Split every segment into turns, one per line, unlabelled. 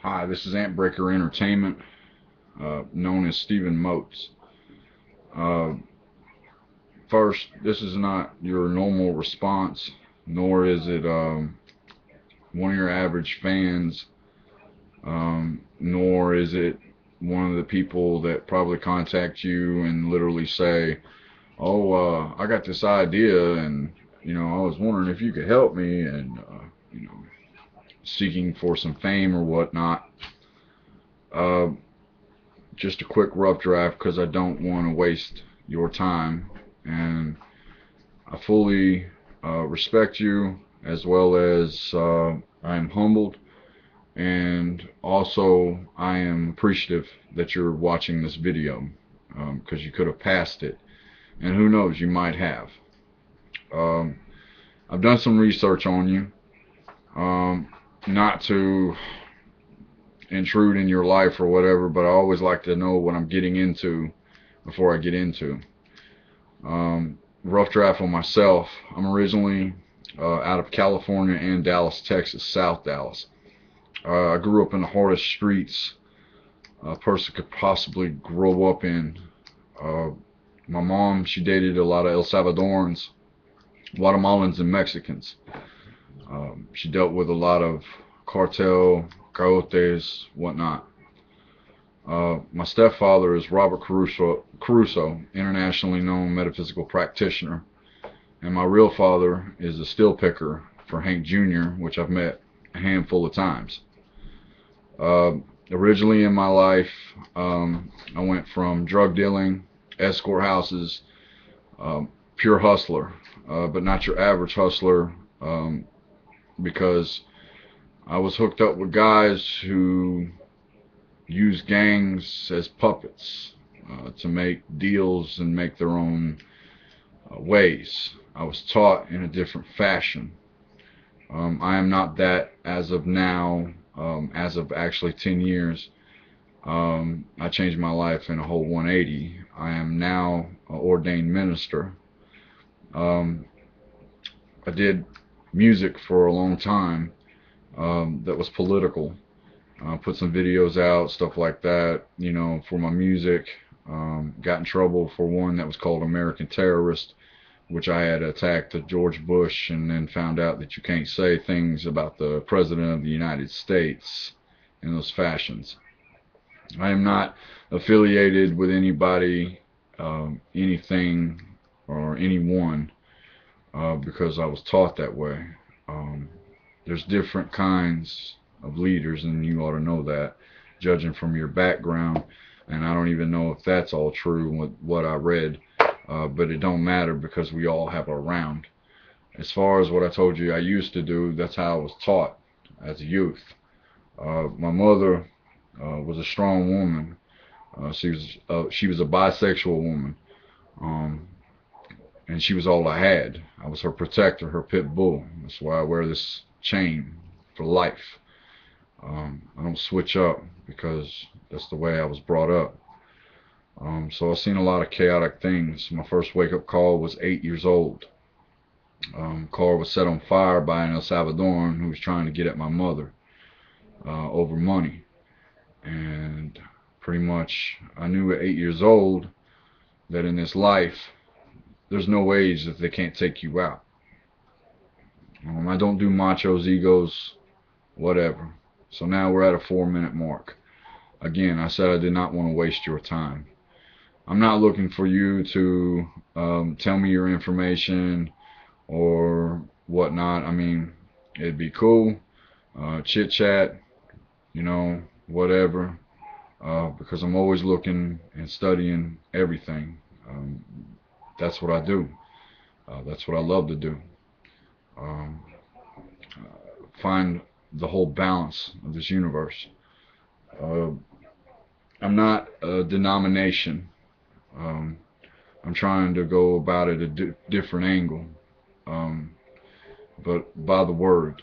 Hi, this is Antbreaker Entertainment, known as Stephen Moats. Uh, First, this is not your normal response, nor is it one of your average fans, nor is it one of the people that probably contact you and literally say, "Oh, I got this idea, and I was wondering if you could help me," and you know, seeking for some fame or whatnot. Uh, just a quick rough draft because I don't want to waste your time, and I fully respect you, as well as I am humbled, and also I am appreciative that you're watching this video, because you could have passed it, and who knows, you might have. Um, I've done some research on you, um, not to intrude in your life or whatever, but I always like to know what I'm getting into before I get into. Rough draft on myself. I'm originally out of California and Dallas, Texas, South Dallas. I grew up in the hardest streets a person could possibly grow up in. Uh, my mom, she dated a lot of El Salvadorans, Guatemalans, and Mexicans. She dealt with a lot of cartel, coyotes, whatnot. My stepfather is Robert Caruso, internationally known metaphysical practitioner, and my real father is a steel picker for Hank Jr., which I've met a handful of times. Uh, Originally in my life, I went from drug dealing, escort houses, pure hustler, but not your average hustler, because I was hooked up with guys who use gangs as puppets to make deals and make their own ways. I was taught in a different fashion. I am not that as of now. As of actually 10 years, I changed my life in a whole 180. I am now an ordained minister. Um, I did music for a long time that was political. Put some videos out, stuff like that, for my music. Got in trouble for one that was called American Terrorist, which I had attacked George Bush, and then found out that you can't say things about the President of the United States in those fashions. I am not affiliated with anybody, anything, or anyone, because I was taught that way. Um, there's different kinds of leaders, and you ought to know that, judging from your background, and I don't even know if that's all true with what I read. But it don't matter because we all have our round. As far as what I told you I used to do, that's how I was taught as a youth. My mother was a strong woman. She was a bisexual woman, um, and she was all I had. I was her protector, her pit bull. That's why I wear this chain for life. I don't switch up because that's the way I was brought up. So I've seen a lot of chaotic things. My first wake-up call was 8 years old. Car was set on fire by an El Salvadoran who was trying to get at my mother over money. And pretty much I knew at 8 years old that in this life, there's no ways that they can't take you out. I don't do machos, egos, whatever. So now we're at a 4-minute mark. Again, I said I did not want to waste your time. I'm not looking for you to tell me your information or whatnot. I mean, it'd be cool, chit chat, whatever, because I'm always looking and studying everything. That's what I do. That's what I love to do. Um, find the whole balance of this universe. Uh, I'm not a denomination. Um, I'm trying to go about it a different angle, um, but by the word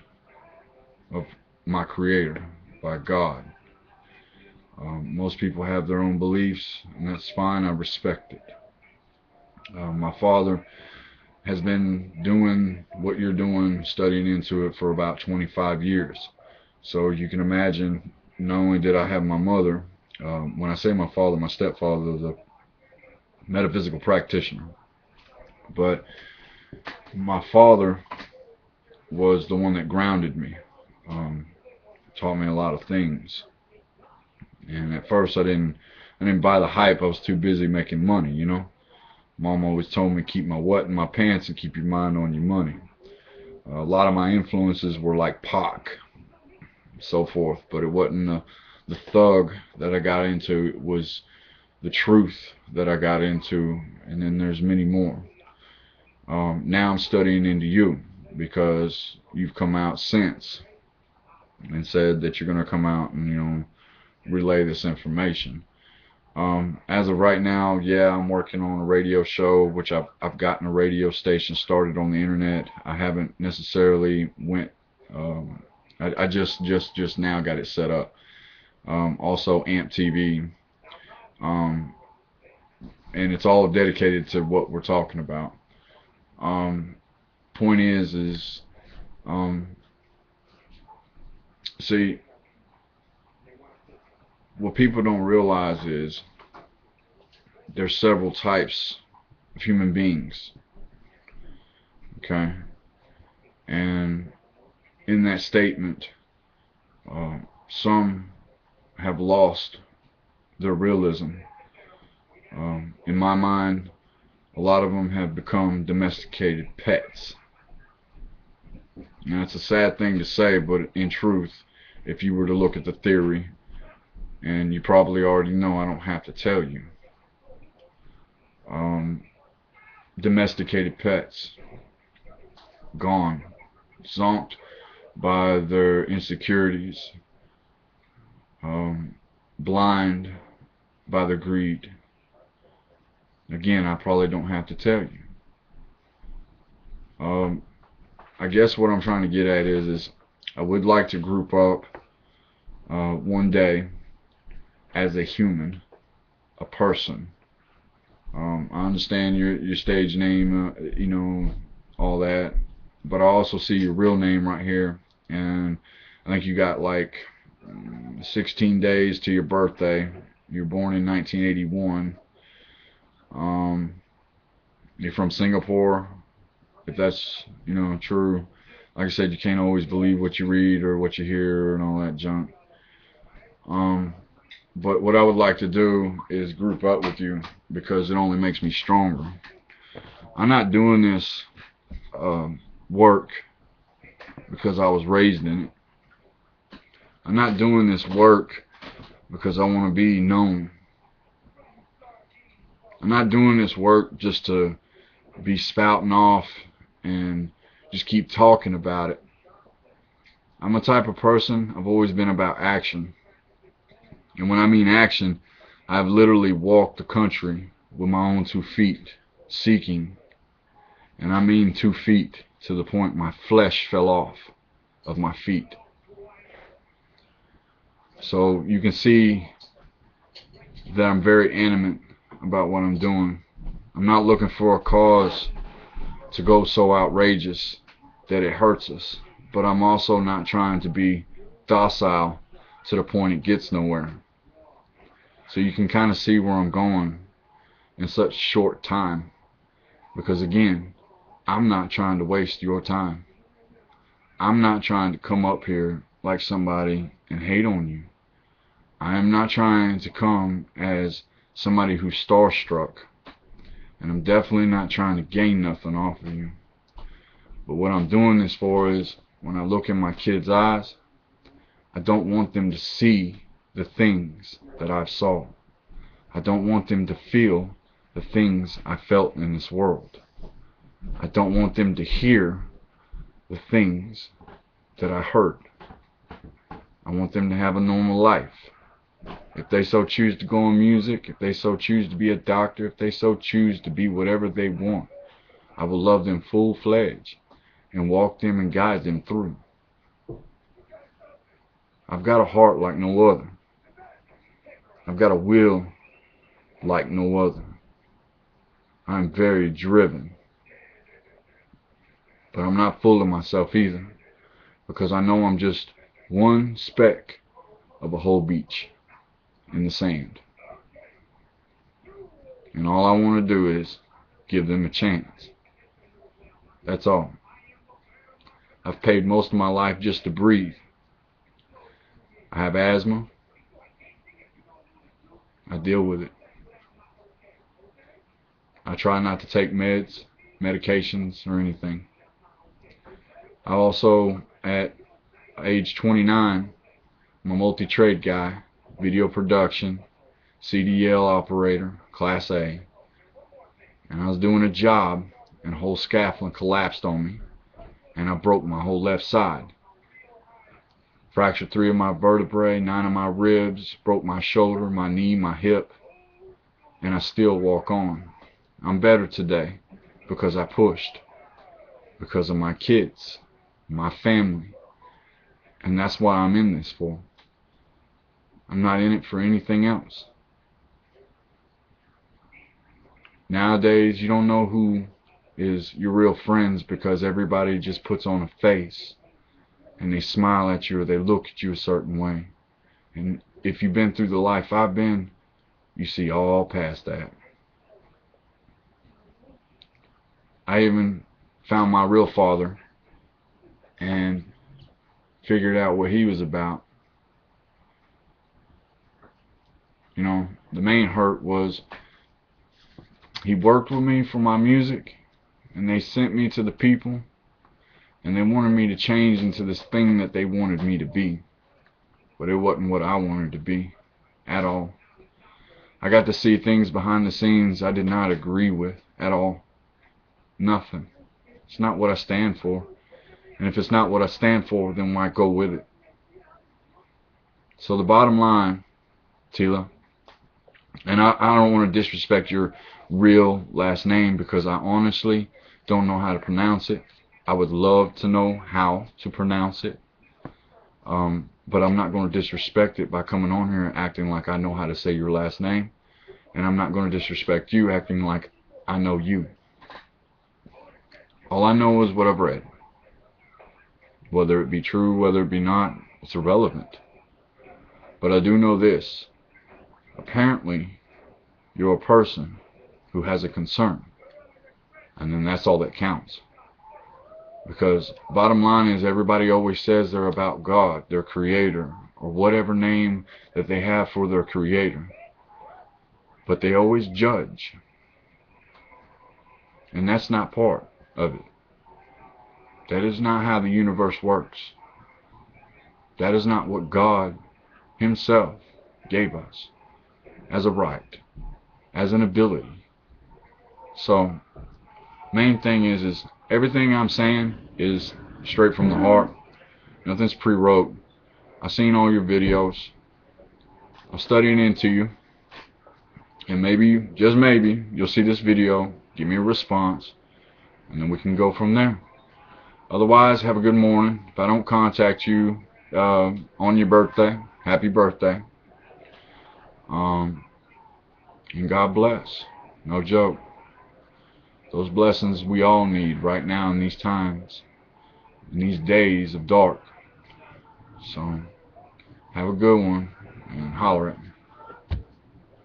of my Creator, by God. Most people have their own beliefs, and that's fine. I respect it. My father has been doing what you're doing, studying into it for about 25 years. So you can imagine not only did I have my mother, when I say my father, my stepfather was a metaphysical practitioner, but my father was the one that grounded me, um, taught me a lot of things. And at first I didn't buy the hype. I was too busy making money, you know. Mom always told me keep my what in my pants and keep your mind on your money. A lot of my influences were like Pac, so forth, but it wasn't the thug that I got into. It was the truth that I got into, and then there's many more. Now I'm studying into you because you've come out since and said that you're going to come out and, relay this information. As of right now, yeah, I'm working on a radio show, which I've gotten a radio station started on the internet. I haven't necessarily went. I just now got it set up. Also AMP TV, and it's all dedicated to what we're talking about. Um, Point is, um, see, what people don't realize is there's several types of human beings. Okay, and in that statement, some have lost their realism. In my mind, a lot of them have become domesticated pets. Now, it's a sad thing to say, but in truth, if you were to look at the theory, and you probably already know, I don't have to tell you, domesticated pets, gone, zonked by their insecurities, blind by their greed. Again, I probably don't have to tell you. I guess what I'm trying to get at is I would like to group up one day as a human, a person. I understand your stage name, all that, but I also see your real name right here, and I think you got like 16 days to your birthday. You're born in 1981. You're from Singapore, if that's true. Like I said, you can't always believe what you read or what you hear and all that junk. But what I would like to do is group up with you because it only makes me stronger. I'm not doing this work because I was raised in it. I'm not doing this work because I want to be known. I'm not doing this work just to be spouting off and just keep talking about it. I'm a type of person, I've always been about action. And when I mean action, I've literally walked the country with my own 2 feet, seeking. And I mean 2 feet to the point my flesh fell off of my feet. So you can see that I'm very animate about what I'm doing. I'm not looking for a cause to go so outrageous that it hurts us, but I'm also not trying to be docile to the point it gets nowhere. So you can kind of see where I'm going in such short time, because again, I'm not trying to waste your time. I'm not trying to come up here like somebody and hate on you. I am not trying to come as somebody who's starstruck, and I'm definitely not trying to gain nothing off of you. But what I'm doing this for is, when I look in my kids' eyes, I don't want them to see the things that I've saw. I don't want them to feel the things I felt in this world. I don't want them to hear the things that I heard. I want them to have a normal life. If they so choose to go in music, if they so choose to be a doctor, if they so choose to be whatever they want, I will love them full-fledged and walk them and guide them through. I've got a heart like no other. I've got a will like no other. I'm very driven. But I'm not full of myself either, because I know I'm just one speck of a whole beach in the sand. And all I want to do is give them a chance. That's all. I've paid most of my life just to breathe. I have asthma. I deal with it. I try not to take medications, or anything. I also, at age 29, I'm a multi-trade guy, video production, CDL operator, Class A. And I was doing a job, and a whole scaffolding collapsed on me, and I broke my whole left side. Fractured 3 of my vertebrae, 9 of my ribs, broke my shoulder, my knee, my hip, and I still walk on. I'm better today because I pushed, because of my kids, my family, and that's what I'm in this for. I'm not in it for anything else. Nowadays, you don't know who is your real friends because everybody just puts on a face and they smile at you or they look at you a certain way. And if you've been through the life I've been, you see all past that. I even found my real father and figured out what he was about. You know, the main hurt was he worked with me for my music, and they sent me to the people, and they wanted me to change into this thing that they wanted me to be. But it wasn't what I wanted to be at all. I got to see things behind the scenes I did not agree with at all. Nothing. It's not what I stand for. And if it's not what I stand for, then why go with it? So the bottom line, Tila, and I don't want to disrespect your real last name because I honestly don't know how to pronounce it. I would love to know how to pronounce it. But I'm not going to disrespect it by coming on here and acting like I know how to say your last name. And I'm not going to disrespect you acting like I know you. All I know is what I've read. Whether it be true, whether it be not, it's irrelevant. But I do know this. Apparently, you're a person who has a concern. And then that's all that counts. Because bottom line is everybody always says they're about God, their creator, or whatever name that they have for their creator. But they always judge. And that's not part of it. That is not how the universe works. That is not what God Himself gave us as a right, as an ability. So, main thing is everything I'm saying is straight from the heart. Nothing's pre-wrote. I've seen all your videos. I'm studying into you. And maybe, just maybe, you'll see this video, give me a response, and then we can go from there. Otherwise, have a good morning. If I don't contact you on your birthday, happy birthday. And God bless. No joke. Those blessings we all need right now in these times, in these days of dark. So, have a good one, and holler at me.